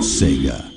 Sega.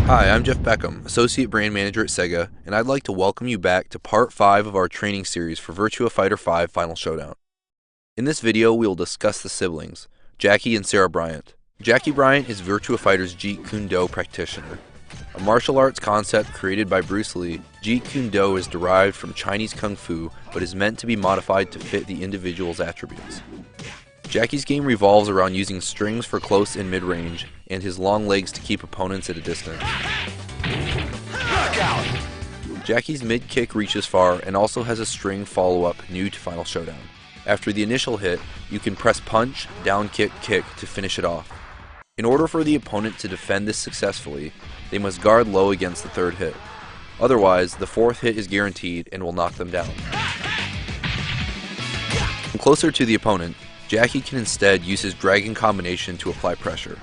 Hi, I'm Jeff Beckham, Associate Brand Manager at Sega, and I'd like to welcome you back to Part 5 of our training series for Virtua Fighter 5 Final Showdown. In this video, we will discuss the siblings, Jackie and Sarah Bryant. Jackie Bryant is Virtua Fighter's Jeet Kune Do practitioner. A martial arts concept created by Bruce Lee, Jeet Kune Do is derived from Chinese Kung Fu, but is meant to be modified to fit the individual's attributes. Jackie's game revolves around using strings for close and mid-range, and his long legs to keep opponents at a distance. Knockout! Jackie's mid-kick reaches far and also has a string follow-up new to Final Showdown. After the initial hit, you can press punch, down kick, kick to finish it off. In order for the opponent to defend this successfully, they must guard low against the third hit. Otherwise, the fourth hit is guaranteed and will knock them down. Closer to the opponent, Jackie can instead use his dragon combination to apply pressure.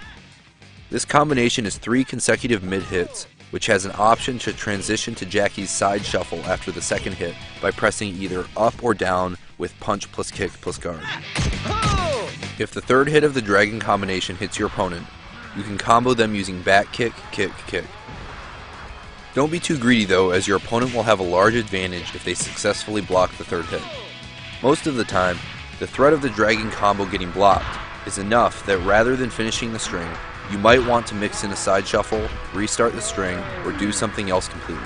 This combination is 3 consecutive mid-hits, which has an option to transition to Jackie's side shuffle after the second hit by pressing either up or down with punch plus kick plus guard. If the third hit of the dragon combination hits your opponent, you can combo them using back kick, kick, kick. Don't be too greedy though, as your opponent will have a large advantage if they successfully block the third hit. Most of the time, the threat of the dragon combo getting blocked is enough that rather than finishing the string, you might want to mix in a side shuffle, restart the string, or do something else completely.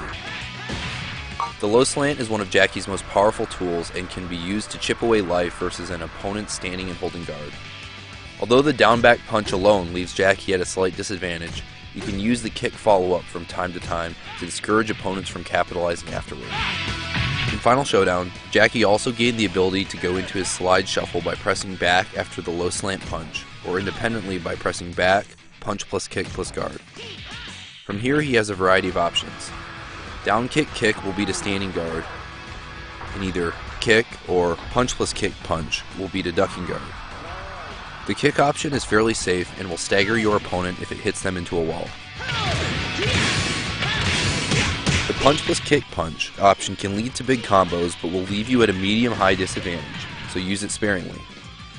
The low slant is one of Jackie's most powerful tools and can be used to chip away life versus an opponent standing and holding guard. Although the down back punch alone leaves Jackie at a slight disadvantage, you can use the kick follow-up from time to time to discourage opponents from capitalizing afterward. In Final Showdown, Jackie also gained the ability to go into his slide shuffle by pressing back after the low slant punch, or independently by pressing back, punch plus kick plus guard. From here he has a variety of options. Down kick kick will be to standing guard, and either kick or punch plus kick punch will be to ducking guard. The kick option is fairly safe and will stagger your opponent if it hits them into a wall. The punch plus kick punch option can lead to big combos but will leave you at a medium-high disadvantage, so use it sparingly.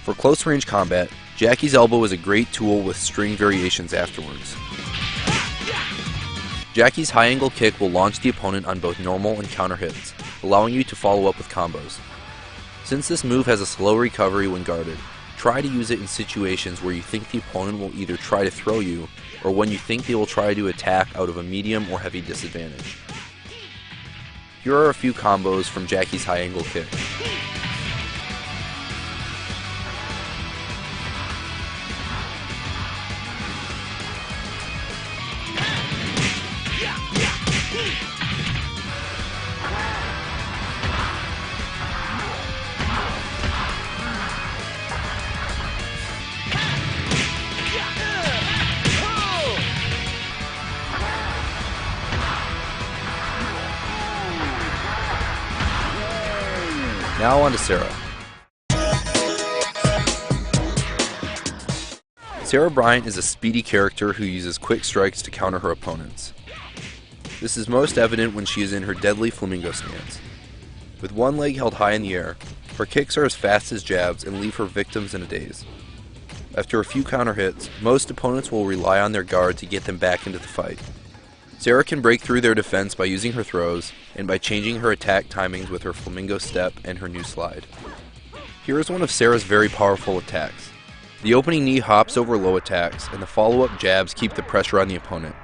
For close range combat, Jackie's elbow is a great tool with string variations afterwards. Jackie's high angle kick will launch the opponent on both normal and counter hits, allowing you to follow up with combos. Since this move has a slow recovery when guarded, try to use it in situations where you think the opponent will either try to throw you, or when you think they will try to attack out of a medium or heavy disadvantage. Here are a few combos from Jackie's high angle kick. Now on to Sarah. Sarah Bryant is a speedy character who uses quick strikes to counter her opponents. This is most evident when she is in her deadly flamingo stance. With one leg held high in the air, her kicks are as fast as jabs and leave her victims in a daze. After a few counter hits, most opponents will rely on their guard to get them back into the fight. Sarah can break through their defense by using her throws, and by changing her attack timings with her flamingo step and her new slide. Here is one of Sarah's very powerful attacks. The opening knee hops over low attacks, and the follow-up jabs keep the pressure on the opponent.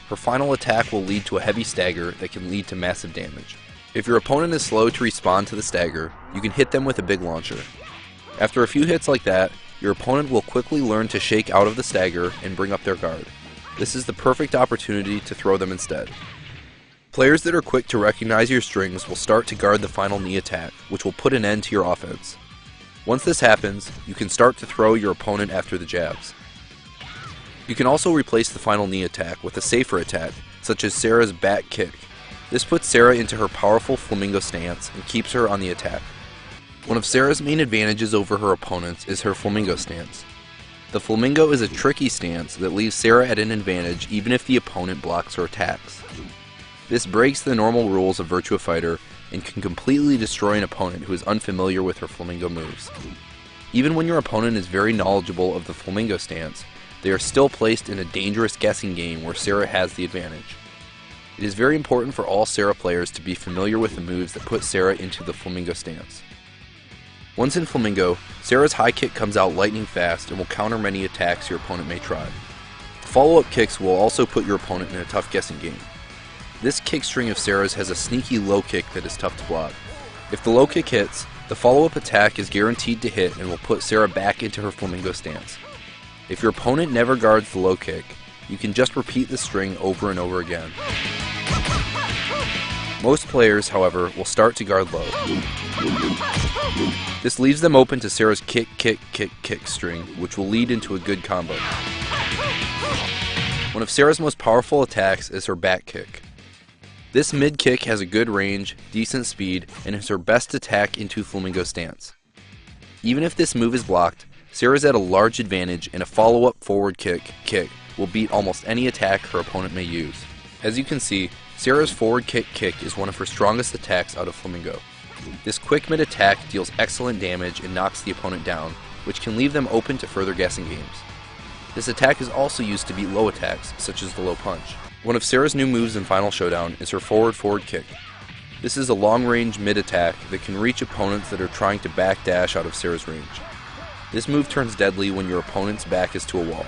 her final attack will lead to a heavy stagger that can lead to massive damage. If your opponent is slow to respond to the stagger, you can hit them with a big launcher. After a few hits like that, your opponent will quickly learn to shake out of the stagger and bring up their guard. This is the perfect opportunity to throw them instead. Players that are quick to recognize your strings will start to guard the final knee attack, which will put an end to your offense. Once this happens, you can start to throw your opponent after the jabs. You can also replace the final knee attack with a safer attack, such as Sarah's back kick. This puts Sarah into her powerful flamingo stance and keeps her on the attack. One of Sarah's main advantages over her opponents is her flamingo stance. The flamingo is a tricky stance that leaves Sarah at an advantage even if the opponent blocks her attacks. This breaks the normal rules of Virtua Fighter and can completely destroy an opponent who is unfamiliar with her flamingo moves. Even when your opponent is very knowledgeable of the flamingo stance, they are still placed in a dangerous guessing game where Sarah has the advantage. It is very important for all Sarah players to be familiar with the moves that put Sarah into the flamingo stance. Once in flamingo, Sarah's high kick comes out lightning fast and will counter many attacks your opponent may try. Follow-up kicks will also put your opponent in a tough guessing game. This kick string of Sarah's has a sneaky low kick that is tough to block. If the low kick hits, the follow-up attack is guaranteed to hit and will put Sarah back into her flamingo stance. If your opponent never guards the low kick, you can just repeat the string over and over again. Most players, however, will start to guard low. This leaves them open to Sarah's kick, kick, kick, kick string, which will lead into a good combo. One of Sarah's most powerful attacks is her back kick. This mid kick has a good range, decent speed, and is her best attack into flamingo stance. Even if this move is blocked, Sarah's at a large advantage and a follow-up forward kick will beat almost any attack her opponent may use. As you can see, Sarah's forward kick is one of her strongest attacks out of flamingo. This quick mid attack deals excellent damage and knocks the opponent down, which can leave them open to further guessing games. This attack is also used to beat low attacks, such as the low punch. One of Sarah's new moves in Final Showdown is her forward kick. This is a long-range mid attack that can reach opponents that are trying to backdash out of Sarah's range. This move turns deadly when your opponent's back is to a wall.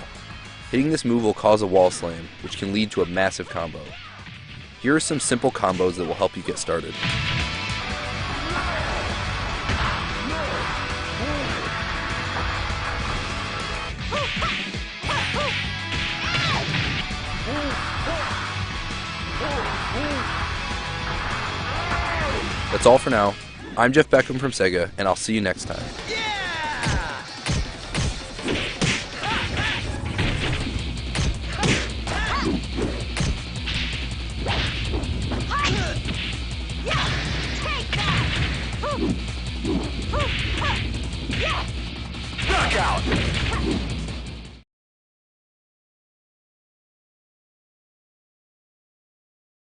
Hitting this move will cause a wall slam, which can lead to a massive combo. Here are some simple combos that will help you get started. That's all for now. I'm Jeff Beckham from Sega, and I'll see you next time. Yeah, take that!